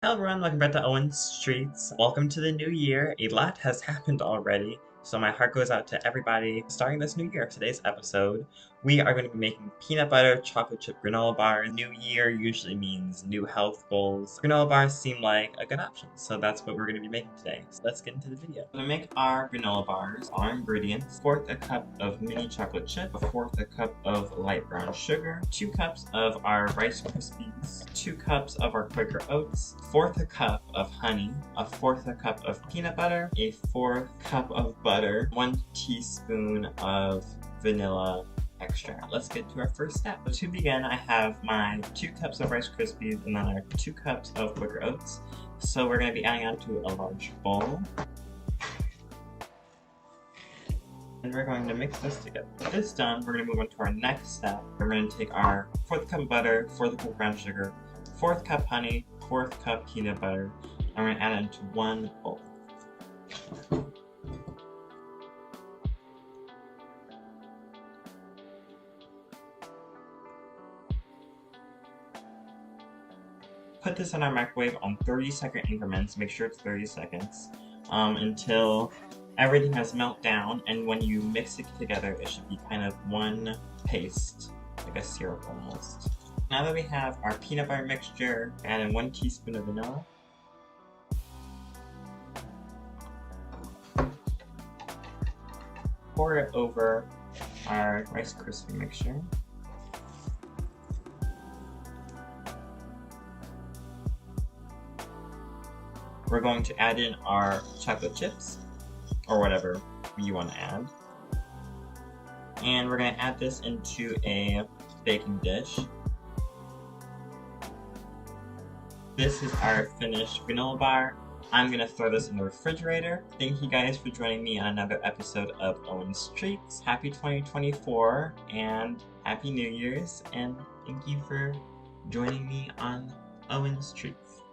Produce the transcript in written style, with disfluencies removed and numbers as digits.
Hello everyone, welcome back to Owen Streets. Welcome to the new year. A lot has happened already, so my heart goes out to everybody starting this new year. Today's episode, we are going to be making peanut butter chocolate chip granola bars. New year usually means new health goals. Granola bars seem like a good option, so that's what we're going to be making today. So let's get into the video. To make our granola bars, our ingredients: 1/4 a cup of mini chocolate chip, 1/4 a cup of light brown sugar, 2 cups of our Rice Krispies, 2 cups of our Quaker oats, 1/4 a cup of honey, 1/4 a cup of peanut butter, 1/4 cup of butter, 1 teaspoon of vanilla extract. Let's get to our first step. So to begin, I have my 2 cups of Rice Krispies and then our 2 cups of Quaker oats. So we're going to be adding onto a large bowl. And we're going to mix this together. With this done, we're going to move on to our next step. We're going to take our 1/4 cup of butter, 1/4 cup of brown sugar, 1/4 cup honey, 1/4 cup peanut butter, and we're going to add it into one bowl. Put this in our microwave on 30-second increments. Make sure it's 30 seconds until everything has melted down, and when you mix it together, it should be kind of one paste, like a syrup almost. Now that we have our peanut butter mixture, add in 1 teaspoon of vanilla. Pour it over our Rice Krispie mixture. We're going to add in our chocolate chips, or whatever you want to add. And we're going to add this into a baking dish. This is our finished granola bar. I'm going to throw this in the refrigerator. Thank you guys for joining me on another episode of Owen Streets. Happy 2024 and Happy New Year's, and thank you for joining me on Owen Streets.